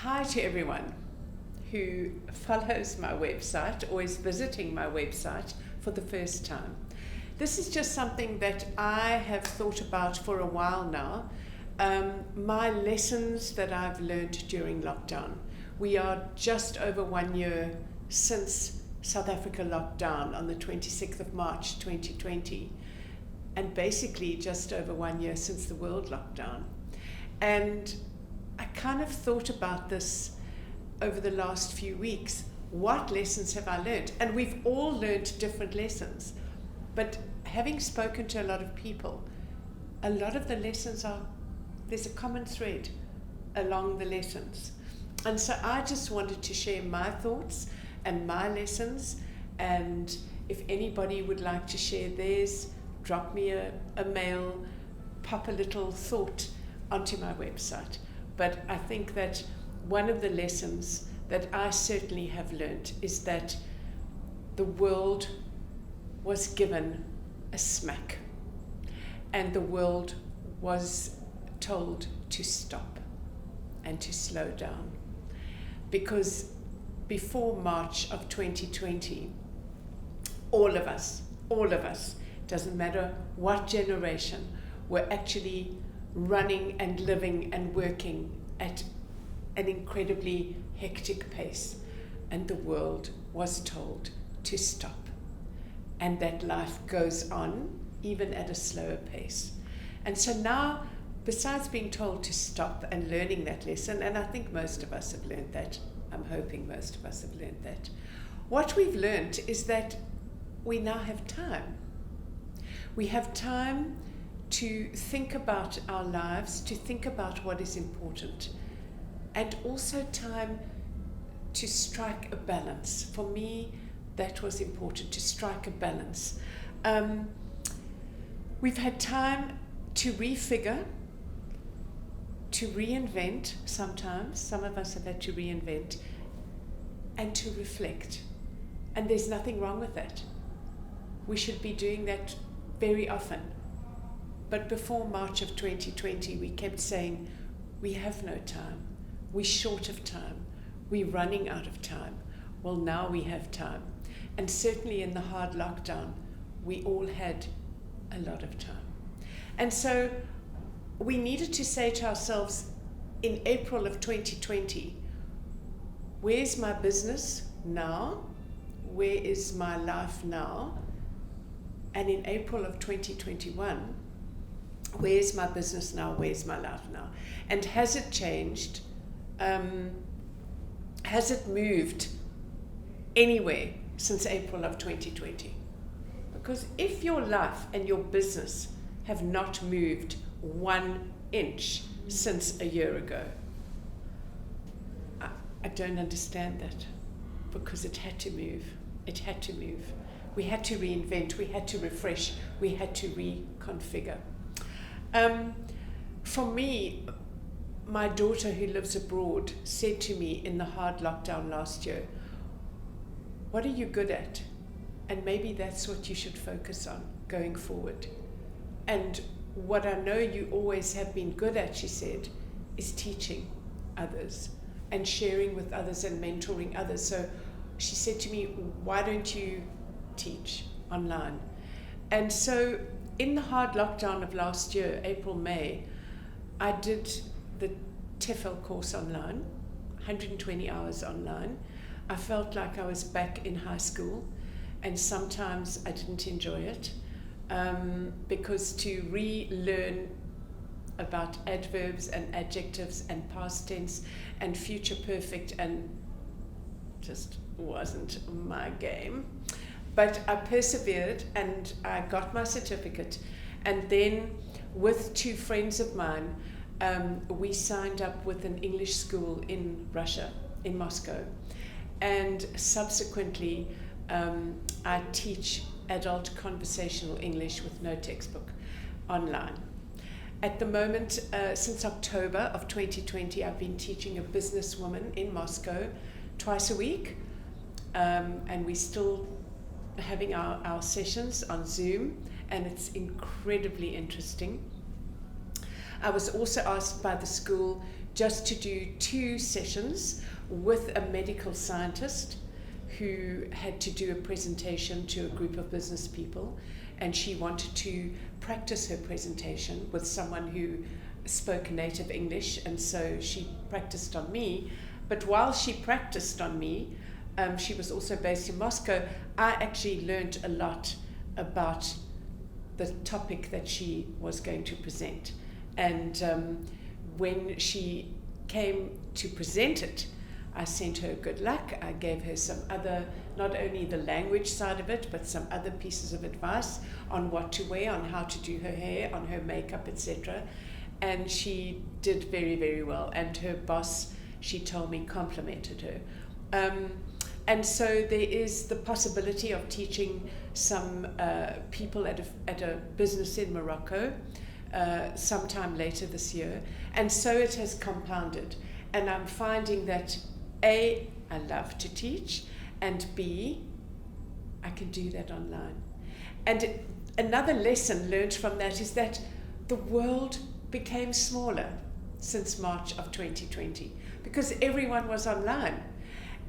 Hi to everyone who follows my website or is visiting my website for the first time. This is just something that I have thought about for a while now. My lessons that I've learned during lockdown. We are just over 1 year since South Africa locked down on the 26th of March 2020, and basically just over 1 year since the world locked down. And I kind of thought about this over the last few weeks. What lessons have I learned? And we've all learned different lessons. But having spoken to a lot of people, a lot of the lessons there's a common thread along the lessons. And so I just wanted to share my thoughts and my lessons. And if anybody would like to share theirs, drop me a mail, pop a little thought onto my website. But I think that one of the lessons that I certainly have learned is that the world was given a smack, and the world was told to stop and to slow down. Because before March of 2020, all of us, doesn't matter what generation, were actually running and living and working at an incredibly hectic pace, and the world was told to stop, and that life goes on even at a slower pace. And so now, besides being told to stop and learning that lesson, and I think most of us have learned that, I'm hoping most of us have learned that, what we've learned is that we now have time. We have time to think about our lives, to think about what is important, and also time to strike a balance. For me, that was important, to strike a balance. We've had time to refigure, to reinvent sometimes. Some of us have had to reinvent, and to reflect. And there's nothing wrong with that. We should be doing that very often. But before March of 2020, we kept saying, we have no time. We're short of time. We're running out of time. Well, now we have time. And certainly in the hard lockdown, we all had a lot of time. And so we needed to say to ourselves in April of 2020, where's my business now? Where is my life now? And in April of 2021, where's my business now? Where's my life now? And has it changed? Has it moved anywhere since April of 2020? Because if your life and your business have not moved 1 inch since a year ago, I don't understand that, because it had to move. It had to move. We had to reinvent, we had to refresh, we had to reconfigure. For me, my daughter who lives abroad said to me in the hard lockdown last year, what are you good at? And maybe that's what you should focus on going forward. And what I know you always have been good at, she said, is teaching others and sharing with others and mentoring others. So she said to me, why don't you teach online? And so in the hard lockdown of last year, April, May, I did the TEFL course online, 120 hours online. I felt like I was back in high school, and sometimes I didn't enjoy it, because to relearn about adverbs and adjectives and past tense and future perfect and just wasn't my game. But I persevered and I got my certificate. And then with 2 friends of mine, we signed up with an English school in Russia, in Moscow. And subsequently, I teach adult conversational English with no textbook online. At the moment, since October of 2020, I've been teaching a businesswoman in Moscow twice a week. And we still having our sessions on Zoom, and it's incredibly interesting. I was also asked by the school just to do 2 sessions with a medical scientist who had to do a presentation to a group of business people, and she wanted to practice her presentation with someone who spoke native English, and so she practiced on me. But while she practiced on me, she was also based in Moscow, I actually learned a lot about the topic that she was going to present. And when she came to present it, I sent her good luck. I gave her some other, not only the language side of it, but some other pieces of advice on what to wear, on how to do her hair, on her makeup, etc. And she did very, very well. And her boss, she told me, complimented her. And so there is the possibility of teaching some people at a business in Morocco sometime later this year. And so it has compounded. And I'm finding that A, I love to teach, and B, I can do that online. And another lesson learned from that is that the world became smaller since March of 2020 because everyone was online.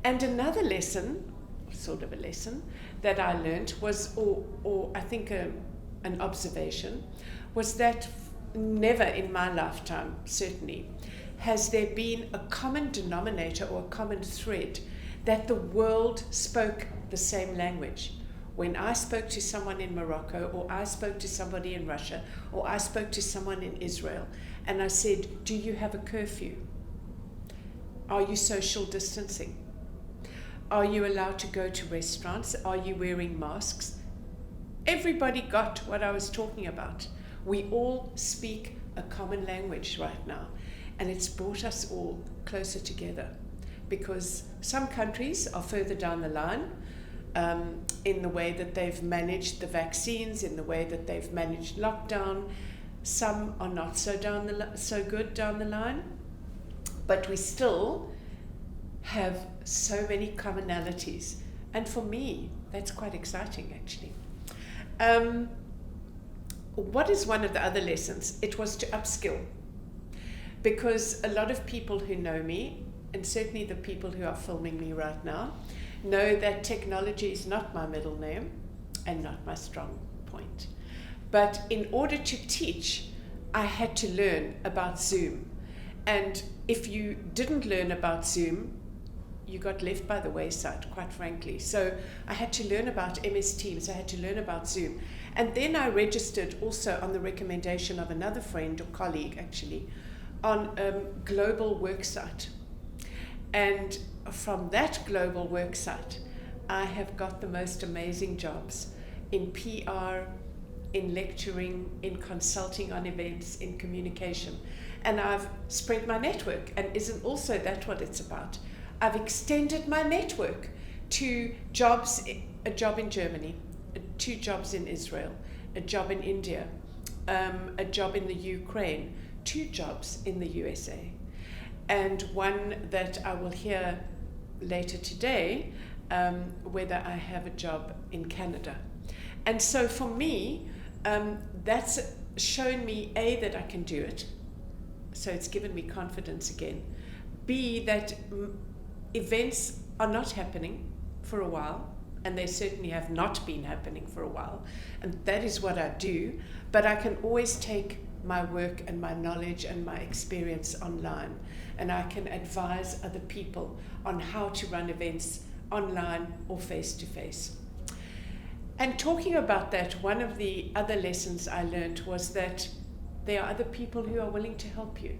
And another lesson, sort of a lesson, that I learned was, or I think an observation, was that never in my lifetime, certainly, has there been a common denominator or a common thread that the world spoke the same language. When I spoke to someone in Morocco, or I spoke to somebody in Russia, or I spoke to someone in Israel, and I said, do you have a curfew? Are you social distancing? Are you allowed to go to restaurants? Are you wearing masks? Everybody got what I was talking about. We all speak a common language right now, and it's brought us all closer together because some countries are further down the line in the way that they've managed the vaccines, in the way that they've managed lockdown. Some are not so good down the line, but we still have so many commonalities, and for me that's quite exciting actually. What is one of the other lessons? It was to upskill, because a lot of people who know me, and certainly the people who are filming me right now, know that technology is not my middle name and not my strong point. But in order to teach, I had to learn about Zoom. And if you didn't learn about Zoom, you got left by the wayside, quite frankly. So I had to learn about MS Teams, I had to learn about Zoom. And then I registered also on the recommendation of another friend or colleague actually, on a global worksite. And from that global worksite, I have got the most amazing jobs in PR, in lecturing, in consulting on events, in communication. And I've spread my network. And isn't also that what it's about? I've extended my network to jobs, a job in Germany, 2 jobs in Israel, a job in India, a job in the Ukraine, 2 jobs in the USA, and one that I will hear later today, whether I have a job in Canada. And so for me, that's shown me, A, that I can do it, so it's given me confidence again, B, that events are not happening for a while, and they certainly have not been happening for a while, and that is what I do, but I can always take my work and my knowledge and my experience online, and I can advise other people on how to run events online or face-to-face. And talking about that, one of the other lessons I learned was that there are other people who are willing to help you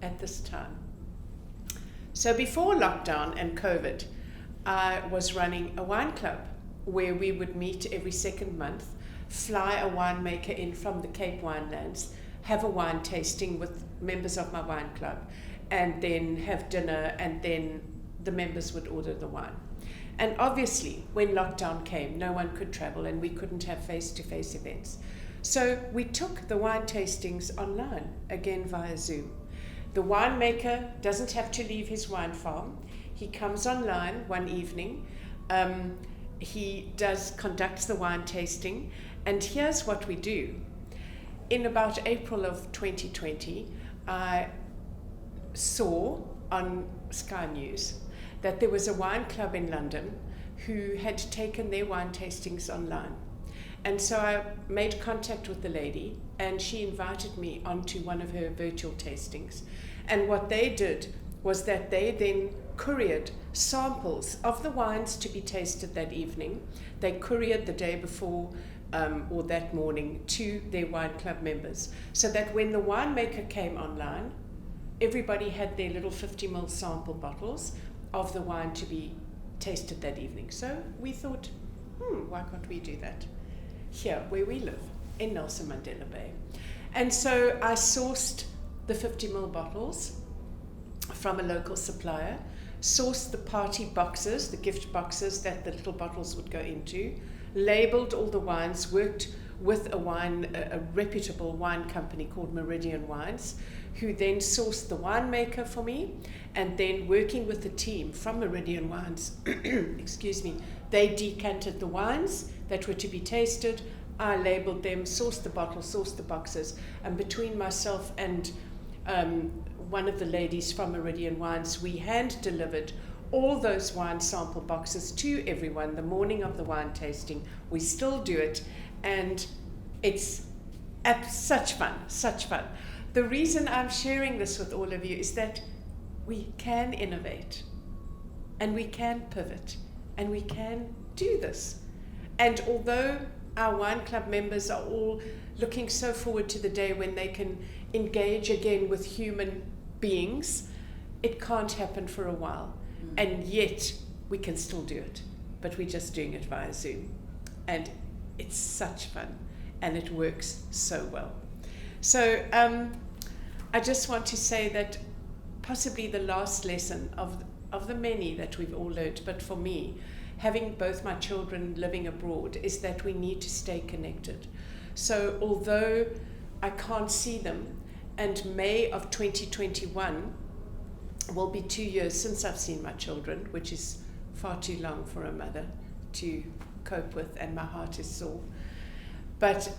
at this time. So before lockdown and COVID, I was running a wine club where we would meet every second month, fly a winemaker in from the Cape Winelands, have a wine tasting with members of my wine club, and then have dinner, and then the members would order the wine. And obviously, when lockdown came, no one could travel and we couldn't have face-to-face events. So we took the wine tastings online, again via Zoom. The winemaker doesn't have to leave his wine farm. He comes online one evening, he conducts the wine tasting, and here's what we do. In about April of 2020, I saw on Sky News that there was a wine club in London who had taken their wine tastings online. And so I made contact with the lady, and she invited me onto one of her virtual tastings. And what they did was that they then couriered samples of the wines to be tasted that evening. They couriered the day before or that morning to their wine club members, so that when the winemaker came online, everybody had their little 50ml sample bottles of the wine to be tasted that evening. So we thought, why can't we do that here where we live in Nelson Mandela Bay? And so I sourced the 50ml bottles from a local supplier, sourced the party boxes, the gift boxes that the little bottles would go into, labeled all the wines, worked with a reputable wine company called Meridian Wines, who then sourced the winemaker for me, and then working with the team from Meridian Wines, excuse me, they decanted the wines that were to be tasted. I labeled them, sourced the bottles, sourced the boxes, and between myself and one of the ladies from Meridian Wines, we hand delivered all those wine sample boxes to everyone the morning of the wine tasting. We still do it, and it's such fun, such fun. The reason I'm sharing this with all of you is that we can innovate, and we can pivot, and we can do this. And although our wine club members are all looking so forward to the day when they can engage again with human beings, it can't happen for a while. And yet we can still do it, but we're just doing it via Zoom. And it's such fun, and it works so well. So I just want to say that possibly the last lesson of the many that we've all learned, but for me, having both my children living abroad, is that we need to stay connected. So although I can't see them, and May of 2021 will be 2 years since I've seen my children, which is far too long for a mother to cope with, and my heart is sore. But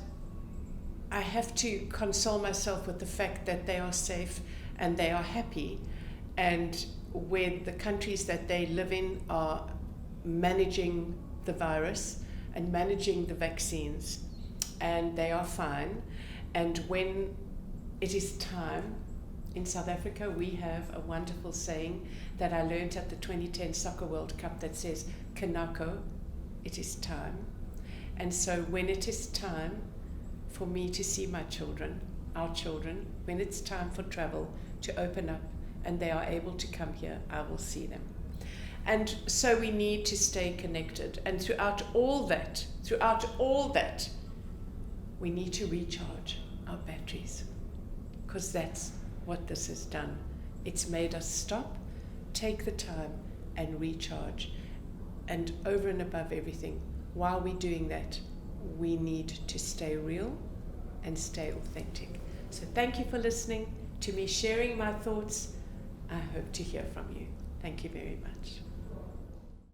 I have to console myself with the fact that they are safe and they are happy, and when the countries that they live in are managing the virus and managing the vaccines, and they are fine. And when it is time, in South Africa, we have a wonderful saying that I learned at the 2010 Soccer World Cup that says, Kanako, it is time. And so when it is time for me to see my children, our children, when it's time for travel to open up and they are able to come here, I will see them. And so we need to stay connected. And throughout all that, we need to recharge our batteries, because that's what this has done. It's made us stop, take the time, and recharge. And over and above everything, while we're doing that, we need to stay real and stay authentic. So thank you for listening to me sharing my thoughts. I hope to hear from you. Thank you very much.